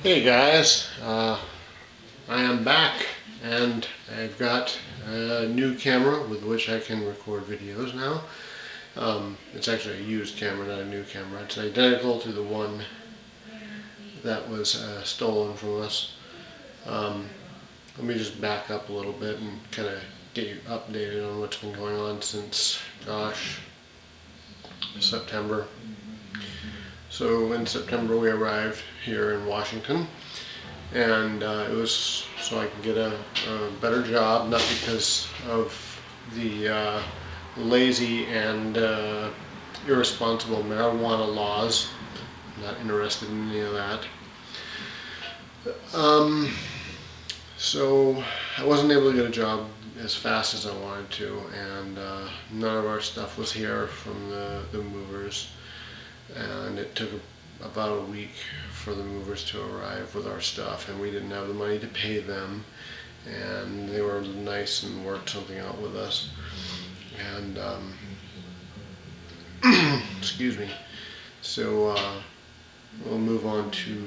Hey guys, I am back and I've got a new camera with which I can record videos now. It's actually a used camera, not a new camera. It's identical to the one that was stolen from us. Let me just back up a little bit and kind of get you updated on what's been going on since, gosh, September. So in September we arrived here in Washington, and it was so I could get a better job, not because of the lazy and irresponsible marijuana laws. I'm not interested in any of that. So I wasn't able to get a job as fast as I wanted to, and none of our stuff was here from the movers. And it took about a week for the movers to arrive with our stuff, and we didn't have the money to pay them, and they were nice and worked something out with us. And excuse me. So we'll move on to,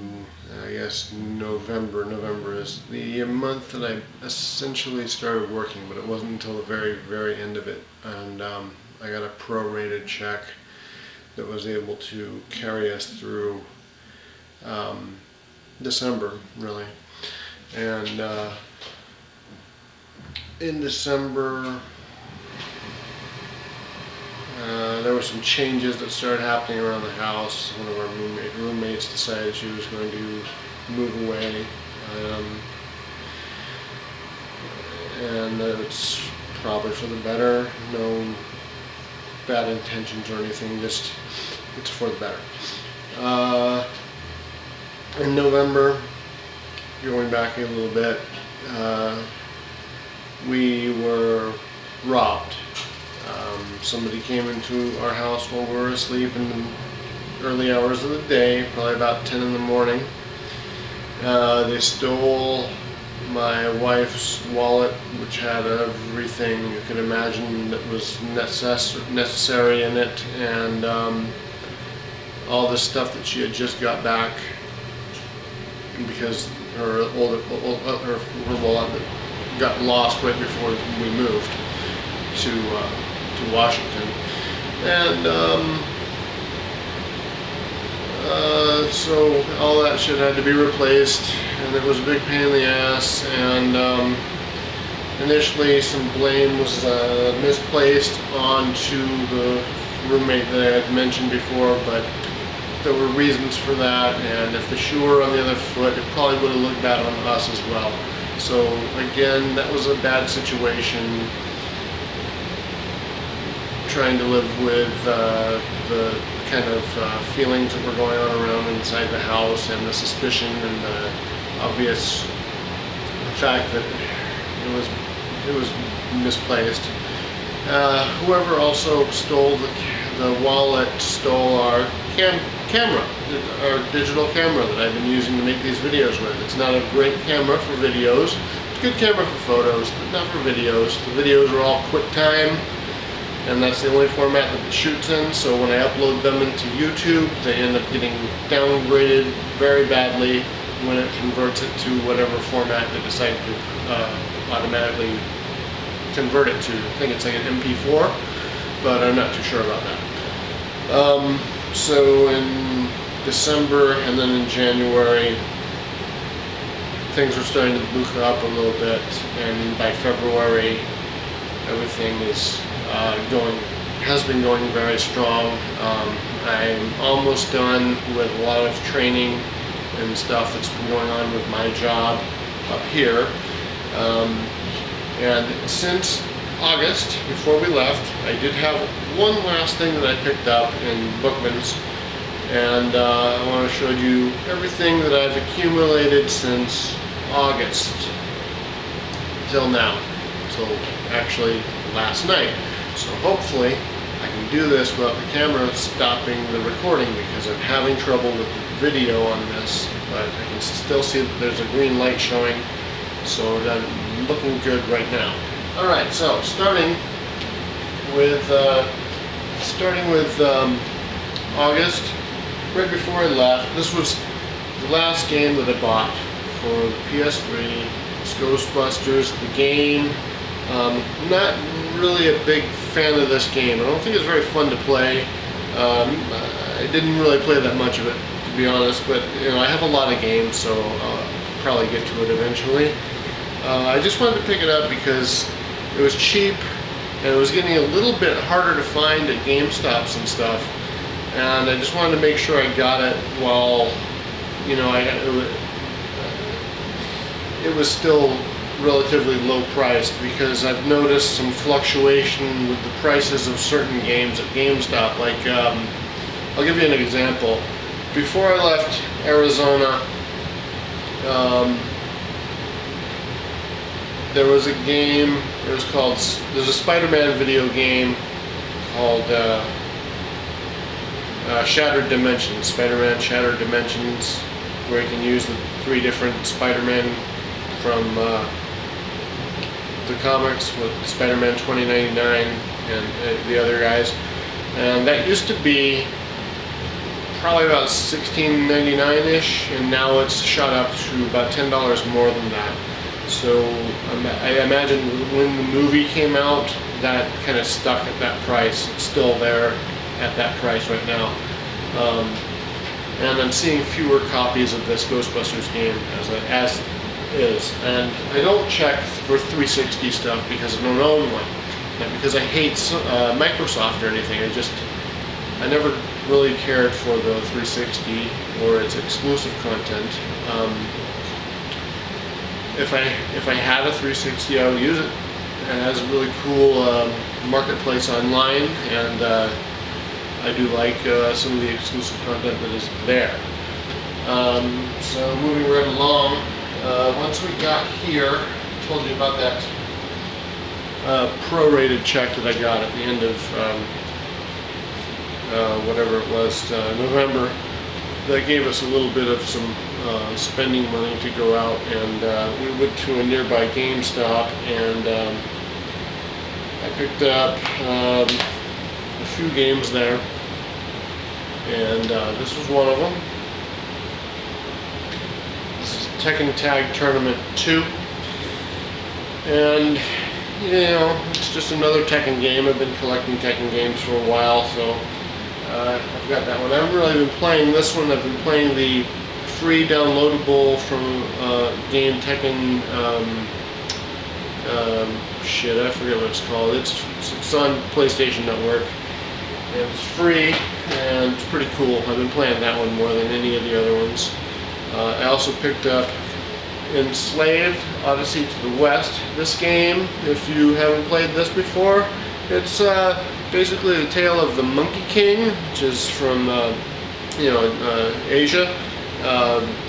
I guess, November. November is the month that I essentially started working, but it wasn't until the very end of it, and I got a prorated check that was able to carry us through December, really. And in December, there were some changes that started happening around the house. One of our roommates decided she was going to move away, and it's probably for the better. No bad intentions or anything, just it's for the better. In November, going back a little bit, we were robbed. Somebody came into our house while we were asleep in the early hours of the day, probably about 10 in the morning. They stole my wife's wallet, which had everything you could imagine that was necessary in it, and all the stuff that she had just got back, because her wallet got lost right before we moved to Washington. And so all that shit had to be replaced, and it was a big pain in the ass. And initially some blame was misplaced onto the roommate that I had mentioned before, but there were reasons for that, and if the shoe were on the other foot, it probably would have looked bad on us as well. So again, that was a bad situation, trying to live with the kind of feelings that were going on around inside the house, and the suspicion, and the obvious fact that it was misplaced. Whoever also stole the wallet stole our camera, our digital camera that I've been using to make these videos with. It's not a great camera for videos. It's a good camera for photos, but not for videos. The videos are all QuickTime, and that's the only format that it shoots in, so when I upload them into YouTube, they end up getting downgraded very badly when it converts it to whatever format they decide to automatically convert it to. I think it's like an MP4, but I'm not too sure about that. So in December and then in January, things were starting to book up a little bit, and by February, everything has been going very strong. I'm almost done with a lot of training and stuff that's been going on with my job up here. And since August, before we left, I did have one last thing that I picked up in Bookman's, and I want to show you everything that I've accumulated since August till now, till actually last night. So hopefully I can do this without the camera stopping the recording, because I'm having trouble with the video on this, but I can still see that there's a green light showing, so I'm looking good right now. Alright, so starting with August, right before I left, this was the last game that I bought for the PS3 is Ghostbusters, the game. Not really a big fan of this game. I don't think it's very fun to play. I didn't really play that much of it, to be honest, but I have a lot of games, so I'll probably get to it eventually. I just wanted to pick it up because it was cheap, and it was getting a little bit harder to find at GameStops and stuff, and I just wanted to make sure I got it while, it was still relatively low priced, because I've noticed some fluctuation with the prices of certain games at GameStop. Like, I'll give you an example. Before I left Arizona, there was a game, there's a Spider-Man video game called Shattered Dimensions, Spider-Man Shattered Dimensions, where you can use the 3 different Spider-Man from the comics, with Spider-Man 2099 and the other guys. And that used to be probably about $16.99-ish, and now it's shot up to about $10 more than that. So I imagine when the movie came out, that kind of stuck at that price. It's still there at that price right now. And I'm seeing fewer copies of this Ghostbusters game as is. And I don't check for 360 stuff because I don't own one. Not because I hate Microsoft or anything. I never really cared for the 360 or its exclusive content. If I had a 360, I would use it. It has a really cool marketplace online, and I do like some of the exclusive content that is there. So moving right along, once we got here, I told you about that prorated check that I got at the end of whatever it was, November. That gave us a little bit of some spending money to go out, and we went to a nearby GameStop, and I picked up a few games there, and this was one of them. This is Tekken Tag Tournament 2, and it's just another Tekken game. I've been collecting Tekken games for a while, so I've got that one. I haven't really been playing this one. I've been playing the free downloadable from game Tekken, shit, I forget what it's called. It's on PlayStation Network, and it's free, and it's pretty cool. I've been playing that one more than any of the other ones. I also picked up Enslaved, Odyssey to the West. This game, if you haven't played this before, it's basically the tale of the Monkey King, which is from Asia.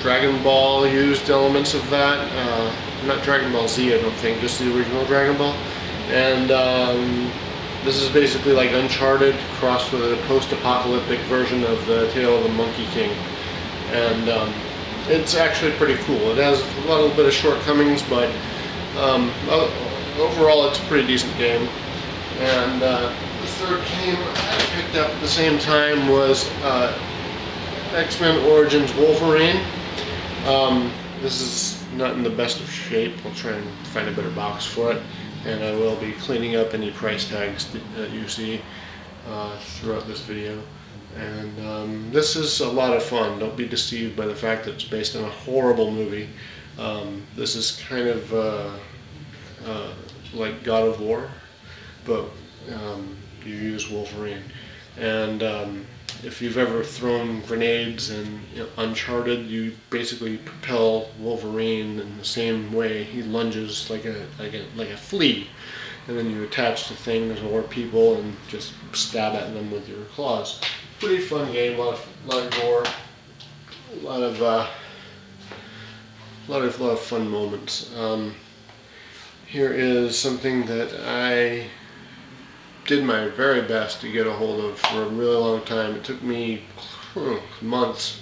Dragon Ball used elements of that. Not Dragon Ball Z, I don't think, just the original Dragon Ball. And this is basically like Uncharted crossed with a post-apocalyptic version of the tale of the Monkey King. And it's actually pretty cool. It has a little bit of shortcomings, but overall it's a pretty decent game. And the third game I picked up at the same time was X-Men Origins Wolverine. This is not in the best of shape. I'll try and find a better box for it, and I will be cleaning up any price tags that you see throughout this video. And this is a lot of fun. Don't be deceived by the fact that it's based on a horrible movie. This is kind of like God of War, but you use Wolverine. And if you've ever thrown grenades in Uncharted, you basically propel Wolverine in the same way. He lunges like a flea, and then you attach to things or people and just stab at them with your claws. Pretty fun game, a lot of gore, a lot of fun moments. Here is something that I did my very best to get a hold of for a really long time. It took me months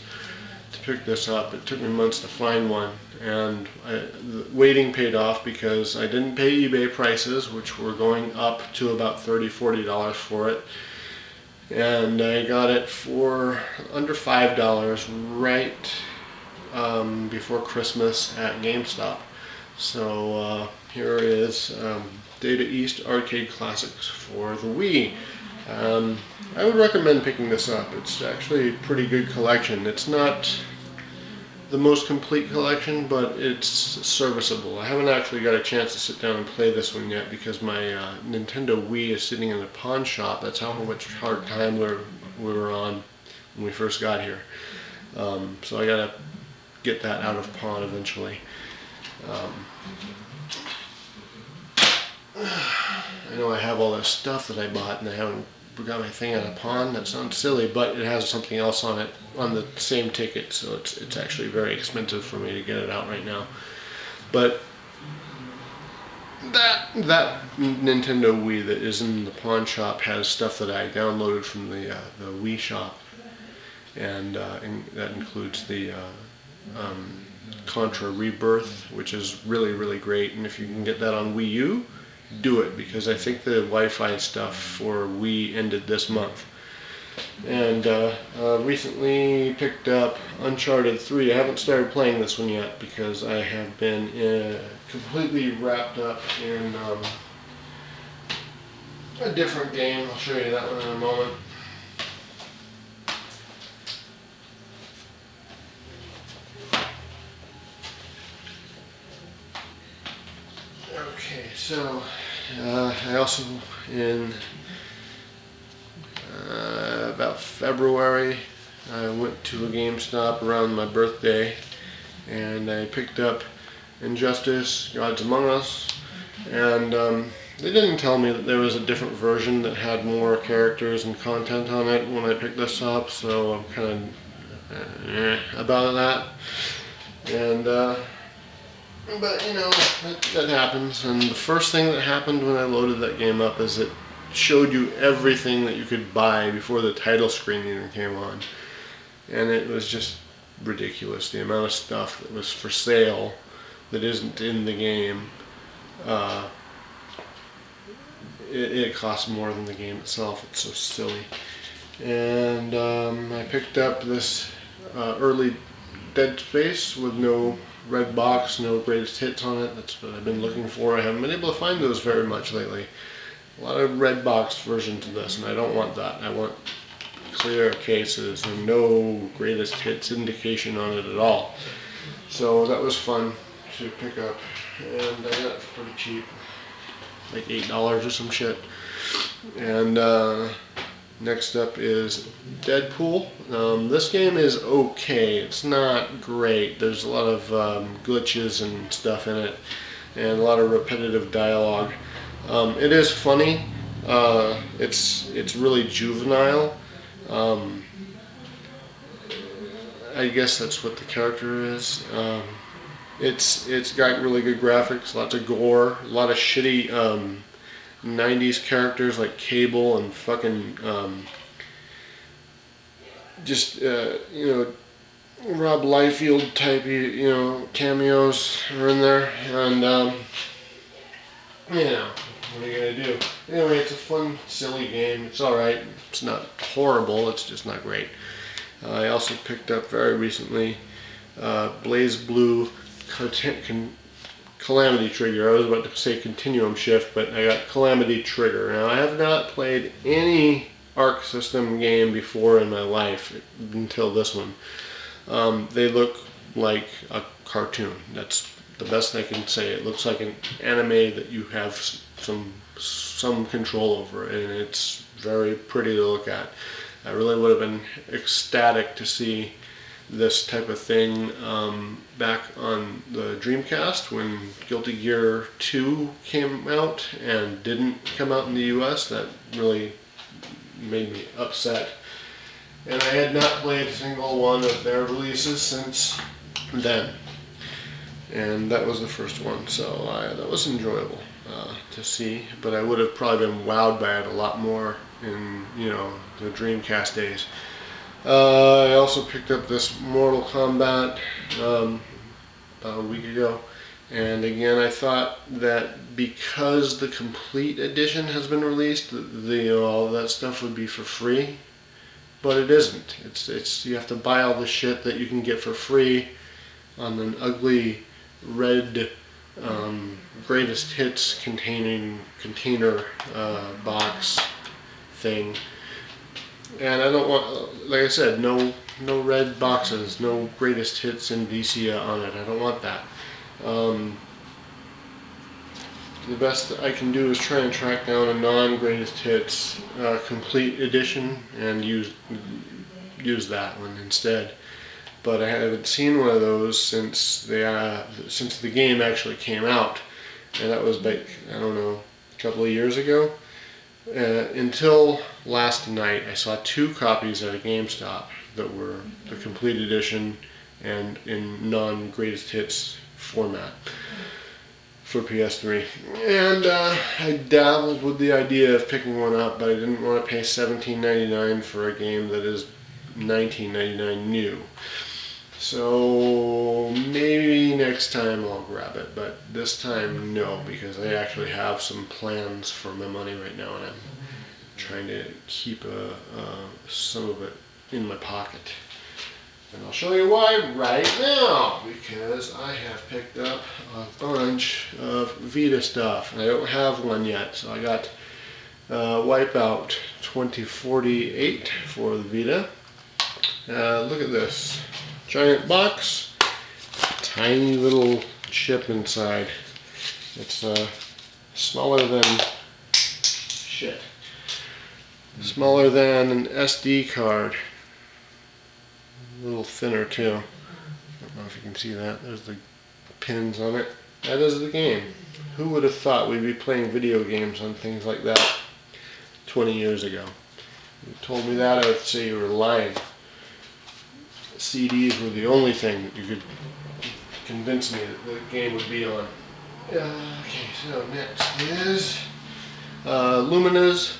to pick this up. It took me months to find one, and the waiting paid off because I didn't pay eBay prices, which were going up to about $30–40 for it, and I got it for under $5 right before Christmas at GameStop. So here is Data East Arcade Classics for the Wii. I would recommend picking this up. It's actually a pretty good collection. It's not the most complete collection, but it's serviceable. I haven't actually got a chance to sit down and play this one yet because my Nintendo Wii is sitting in a pawn shop. That's how much hard time we were on when we first got here. So I gotta get that out of pawn eventually. I know I have all this stuff that I bought and I haven't got my thing out of pawn. That sounds silly, but it has something else on it on the same ticket, so it's actually very expensive for me to get it out right now. But that Nintendo Wii that is in the pawn shop has stuff that I downloaded from the Wii Shop, and that includes the Contra Rebirth, which is really great. And if you can get that on Wii U, do it, because I think the Wi-Fi stuff for Wii ended this month. And recently picked up Uncharted 3. I haven't started playing this one yet because I have been completely wrapped up in a different game. I'll show you that one in a moment. Okay, so I also, in about February, I went to a GameStop around my birthday and I picked up Injustice, Gods Among Us, and they didn't tell me that there was a different version that had more characters and content on it when I picked this up, so I'm kind of about that. And but you know, that happens. And the first thing that happened when I loaded that game up is it showed you everything that you could buy before the title screen even came on. And it was just ridiculous, the amount of stuff that was for sale that isn't in the game. It costs more than the game itself. It's so silly. And I picked up this early Dead Space with no red box, no greatest hits on it. That's what I've been looking for. I haven't been able to find those very much lately. A lot of red box versions of this, and I don't want that. I want clear cases and no greatest hits indication on it at all. So that was fun to pick up, and I got it for pretty cheap, like $8 or some shit. And next up is Deadpool. This game is okay. It's not great. There's a lot of glitches and stuff in it, and a lot of repetitive dialogue. It is funny. It's really juvenile. I guess that's what the character is. It's got really good graphics, lots of gore, a lot of shitty 90s characters like Cable and fucking you know, Rob Liefeld type, you know, cameos are in there, and you know, what are you gonna do? Anyway, it's a fun, silly game. It's alright. It's not horrible, it's just not great. I also picked up very recently Blaze Blue Calamity Trigger. I was about to say Continuum Shift, but I got Calamity Trigger. Now, I have not played any Arc System game before in my life until this one. They look like a cartoon. That's the best I can say. It looks like an anime that you have some control over, and it's very pretty to look at. I really would have been ecstatic to see this type of thing back on the Dreamcast when Guilty Gear 2 came out and didn't come out in the US. That really made me upset. And I had not played a single one of their releases since then. And that was the first one, so that was enjoyable to see. But I would have probably been wowed by it a lot more in, you know, the Dreamcast days. I also picked up this Mortal Kombat about a week ago, and again I thought that because the complete edition has been released, you know, all of that stuff would be for free, but it isn't. It's you have to buy all the shit that you can get for free on an ugly red greatest hits container box thing. And I don't want, like I said, no red boxes, no greatest hits Indicia on it. I don't want that. The best I can do is try and track down a non-greatest hits complete edition and use that one instead. But I haven't seen one of those since the game actually came out, and that was like, I don't know, a couple of years ago. Until last night, I saw 2 copies at a GameStop that were the complete edition and in non-greatest hits format for PS3. And I dabbled with the idea of picking one up, but I didn't want to pay $17.99 for a game that is $19.99 new. So maybe next time I'll grab it, but this time no, because I actually have some plans for my money right now, and I'm trying to keep some of it in my pocket. And I'll show you why right now, because I have picked up a bunch of Vita stuff. I don't have one yet, so I got Wipeout 2048 for the Vita. Look at this. Giant box, tiny little chip inside. It's smaller than an SD card. A little thinner too. I don't know if you can see that. There's the pins on it. That is the game. Who would have thought we'd be playing video games on things like that 20 years ago? If you told me that, I would say you were lying. CDs were the only thing that you could convince me that the game would be on. Okay, so next is Luminous,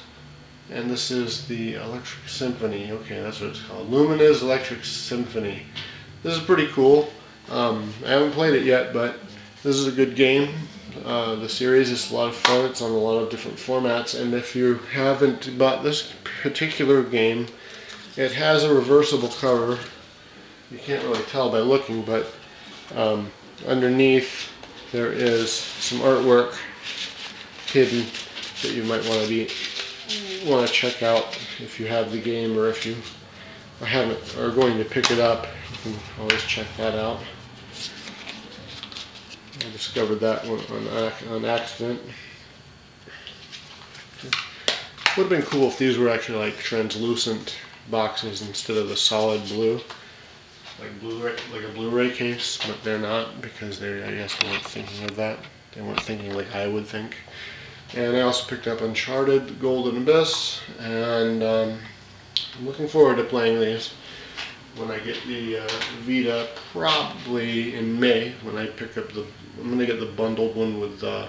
and this is the Electric Symphony. Okay, that's what it's called. Luminous Electric Symphony. This is pretty cool. I haven't played it yet, but this is a good game. The series is a lot of fun. It's on a lot of different formats, and if you haven't bought this particular game, it has a reversible cover. You can't really tell by looking, but underneath there is some artwork hidden that you might want to check out if you have the game, or if you are going to pick it up. You can always check that out. I discovered that one on accident. Would have been cool if these were actually like translucent boxes instead of the solid blue. Like a Blu-ray case, but they're not, because I guess they weren't thinking of that. They weren't thinking like I would think. And I also picked up Uncharted, Golden Abyss, and I'm looking forward to playing these when I get the Vita, probably in May, when I pick up I'm going to get the bundled one with the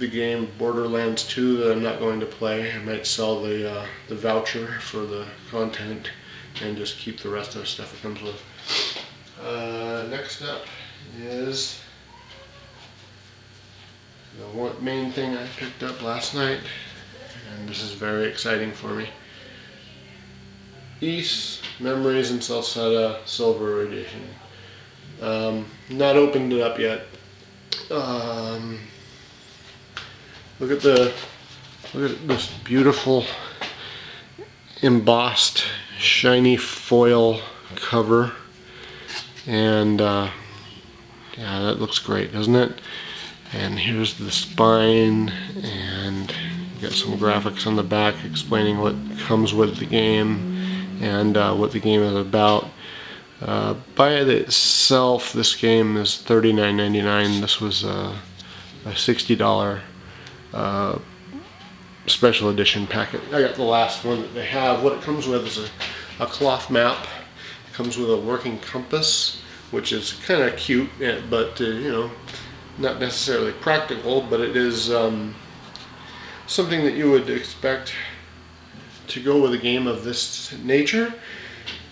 game Borderlands 2 that I'm not going to play. I might sell the voucher for the content and just keep the rest of the stuff it comes with. Next up is the main thing I picked up last night, and this is very exciting for me. Ys Memories in Salsetta Silver Edition. Not opened it up yet. Look at this beautiful embossed shiny foil cover, and yeah, that looks great, doesn't it? And here's the spine, and you got some graphics on the back explaining what comes with the game and what the game is about. By itself, this game is $39.99. This was a $60 special edition packet. I got the last one that they have. What it comes with is a cloth map. It comes with a working compass, which is kind of cute, but you know, not necessarily practical, but it is something that you would expect to go with a game of this nature.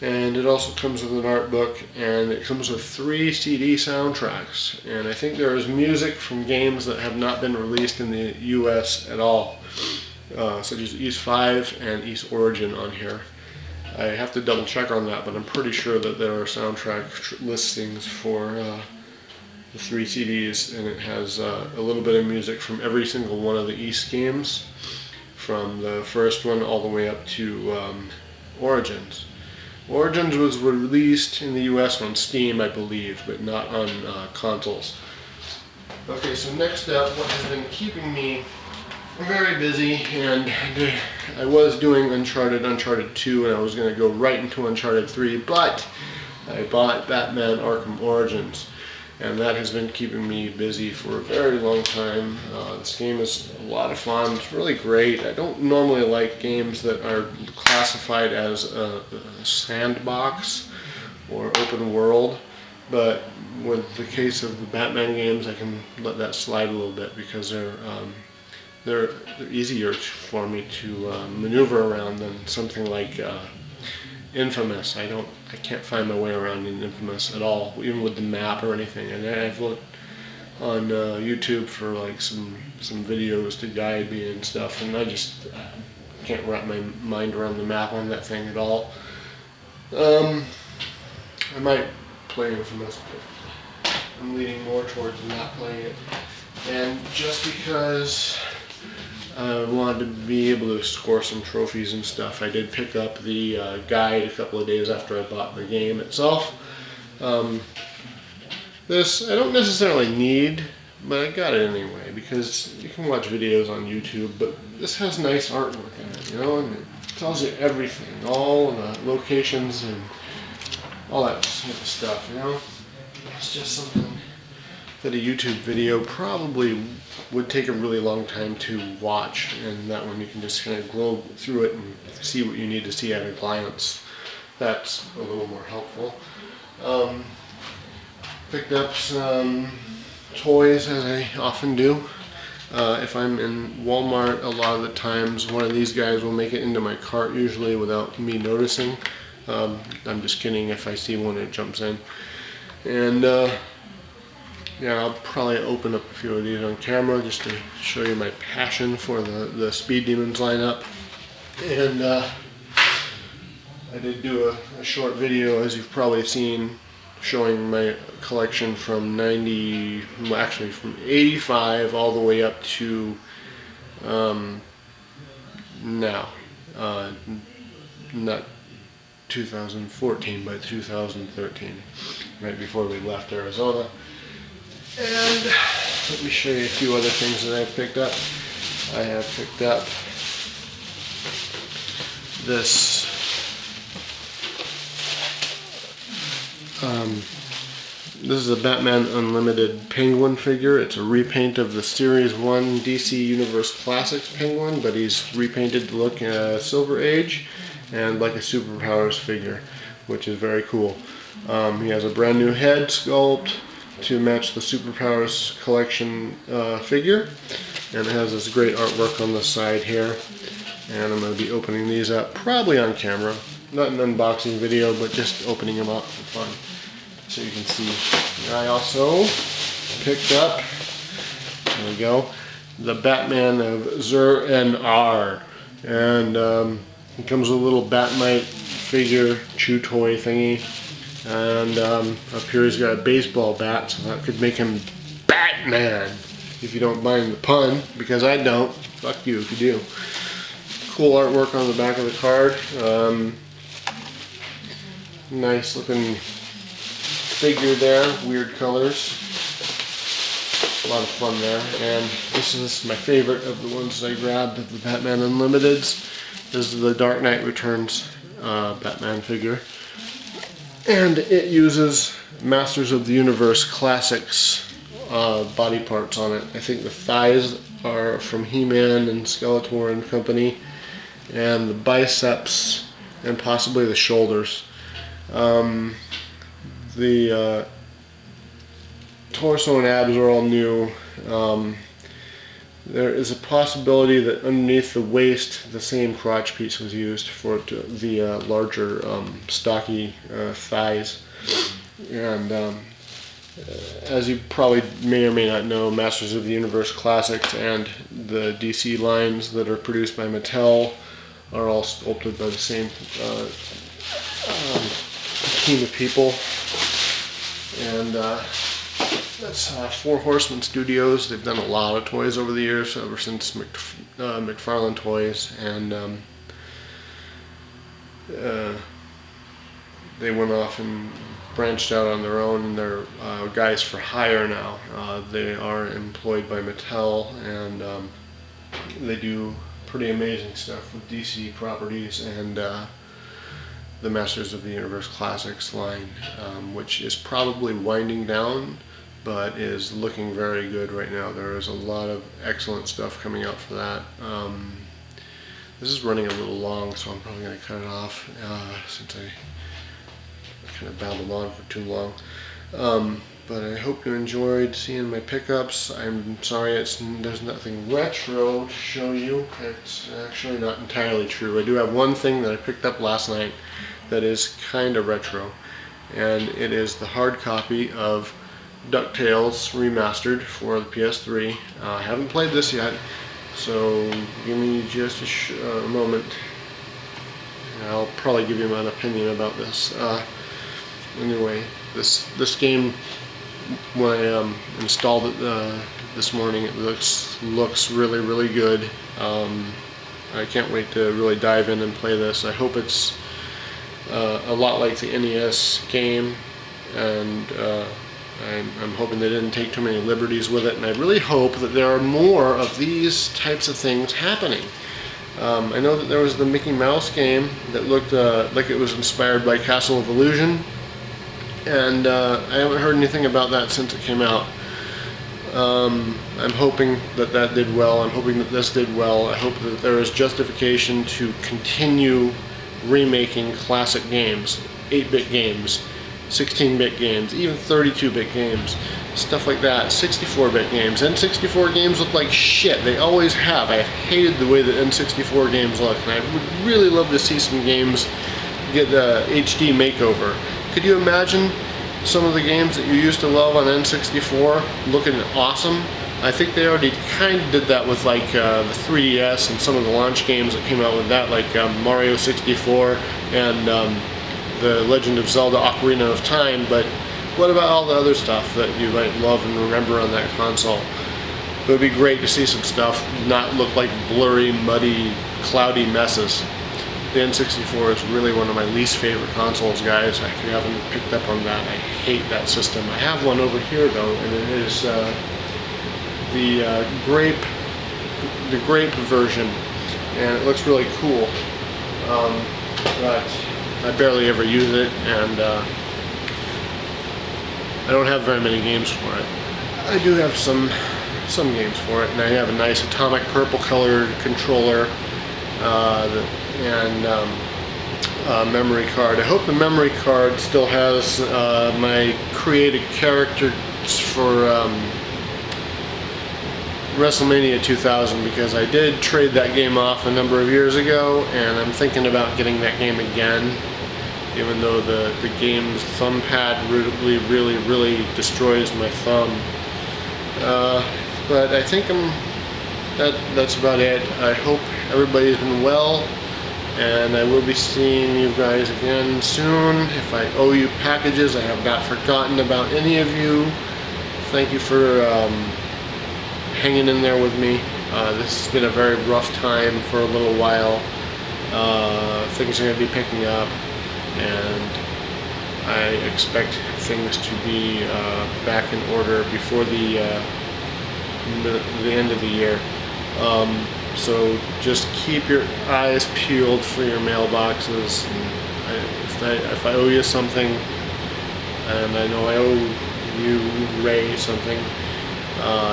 And it also comes with an art book, and it comes with 3 CD soundtracks. And I think there is music from games that have not been released in the US at all, such as Ys 5 and Ys Origin on here. I have to double check on that, but I'm pretty sure that there are soundtrack listings for the 3 CDs, and it has a little bit of music from every single one of the East games, from the first one all the way up to Origins. Origins was released in the US on Steam, I believe, but not on consoles. Okay, so next up, what has been keeping me very busy, and I was doing Uncharted 2, and I was going to go right into Uncharted 3, but I bought Batman Arkham Origins, and that has been keeping me busy for a very long time. This game is a lot of fun. It's really great. I don't normally like games that are classified as a sandbox or open world, but with the case of the Batman games, I can let that slide a little bit because they're easier for me to maneuver around than something like Infamous. I can't find my way around in Infamous at all, even with the map or anything. And I've looked on YouTube for like some videos to guide me and stuff, and I just can't wrap my mind around the map on that thing at all. I might play Infamous, but I'm leaning more towards not playing it. And just because I wanted to be able to score some trophies and stuff, I did pick up the guide a couple of days after I bought the game itself. This I don't necessarily need, but I got it anyway because you can watch videos on YouTube, but this has nice artwork in it, you know, and it tells you everything, all the locations and all that sort of stuff, you know. It's just something that a YouTube video probably would take a really long time to watch, and that one you can just kind of glow through it and see what you need to see at a glance. That's a little more helpful. Picked up some toys, as I often do. If I'm in Walmart, a lot of the times one of these guys will make it into my cart, usually without me noticing. I'm just kidding. If I see one, it jumps in. And yeah, I'll probably open up a few of these on camera just to show you my passion for the Speed Demons lineup. And I did do a short video, as you've probably seen, showing my collection from from 85 all the way up to now. Not 2014, but 2013, right before we left Arizona. And let me show you a few other things that I've picked up. I have picked up this this is a Batman Unlimited Penguin figure. It's a repaint of the Series 1 DC Universe Classics Penguin, but he's repainted to look Silver Age and like a Superpowers figure, which is very cool. He has a brand new head sculpt to match the Superpowers collection figure, and it has this great artwork on the side here. And I'm going to be opening these up probably on camera, not an unboxing video, but just opening them up for fun so you can see. And I also picked up, there we go, the Batman of Zur and R, and it comes with a little Batmite figure chew toy thingy. And up here he's got a baseball bat, so that could make him Batman, if you don't mind the pun, because I don't. Fuck you if you do. Cool artwork on the back of the card. Nice looking figure there, weird colors. A lot of fun there. And this is my favorite of the ones I grabbed of the Batman Unlimiteds. This is the Dark Knight Returns Batman figure. And it uses Masters of the Universe Classics body parts on it. I think the thighs are from He-Man and Skeletor and company, and the biceps and possibly the shoulders. The torso and abs are all new. There is a possibility that underneath the waist the same crotch piece was used for the larger stocky thighs. And as you probably may or may not know, Masters of the Universe Classics and the DC lines that are produced by Mattel are all sculpted by the same team of people. And that's Four Horsemen Studios. They've done a lot of toys over the years, ever since McFarlane Toys, and they went off and branched out on their own, and they're guys for hire now. They are employed by Mattel, and they do pretty amazing stuff with DC properties and the Masters of the Universe Classics line, which is probably winding down, but is looking very good right now. There is a lot of excellent stuff coming out for that. This is running a little long, so I'm probably going to cut it off since I kind of babbled on for too long. But I hope you enjoyed seeing my pickups. I'm sorry there's nothing retro to show you. It's actually not entirely true. I do have one thing that I picked up last night that is kind of retro, and it is the hard copy of Ducktales Remastered for the PS3. I haven't played this yet, so give me just a moment. I'll probably give you an opinion about this. Anyway, this game, when I installed it this morning, it looks really good. I can't wait to really dive in and play this. I hope it's a lot like the NES game, and I'm hoping they didn't take too many liberties with it, and I really hope that there are more of these types of things happening. I know that there was the Mickey Mouse game that looked like it was inspired by Castle of Illusion, and I haven't heard anything about that since it came out. I'm hoping that did well. I'm hoping that this did well. I hope that there is justification to continue remaking classic games, 8-bit games, 16-bit games, even 32-bit games, stuff like that, 64-bit games. N64 games look like shit. They always have. I've hated the way that N64 games look, and I would really love to see some games get a HD makeover. Could you imagine some of the games that you used to love on N64 looking awesome? I think they already kind of did that with like the 3DS and some of the launch games that came out with that, like Mario 64 and the Legend of Zelda Ocarina of Time. But what about all the other stuff that you might love and remember on that console? It would be great to see some stuff not look like blurry, muddy, cloudy messes. The N64 is really one of my least favorite consoles, guys. If you haven't picked up on that, I hate that system. I have one over here though, and it is the Grape version, and it looks really cool. But I barely ever use it, and I don't have very many games for it. I do have some games for it, and I have a nice atomic purple colored controller and memory card. I hope the memory card still has my created characters for WrestleMania 2000, because I did trade that game off a number of years ago, and I'm thinking about getting that game again, even though the game's thumb pad really destroys my thumb. But I think that's about it. I hope everybody's been well, and I will be seeing you guys again soon. If I owe you packages, I have not forgotten about any of you. Thank you for hanging in there with me. This has been a very rough time for a little while. Things are going to be picking up, and I expect things to be back in order before the end of the year. So just keep your eyes peeled for your mailboxes. If I owe you something, and I know I owe you, Ray, something,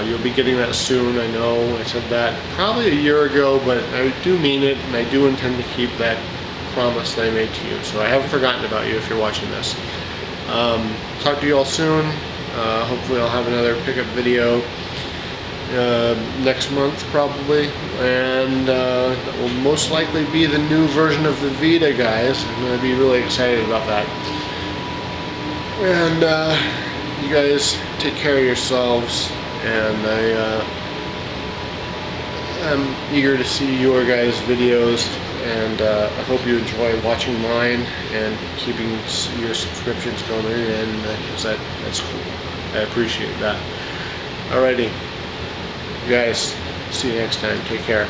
you'll be getting that soon. I know I said that probably a year ago, but I do mean it, and I do intend to keep that promise that I made to you. So I haven't forgotten about you if you're watching this. Talk to you all soon. Hopefully I'll have another pickup video next month probably, and that will most likely be the new version of the Vita, guys. I'm going to be really excited about that. And you guys take care of yourselves, and I'm eager to see your guys' videos, and I hope you enjoy watching mine and keeping your subscriptions going in, because that's cool. I appreciate that. Alrighty, you guys, see you next time. Take care.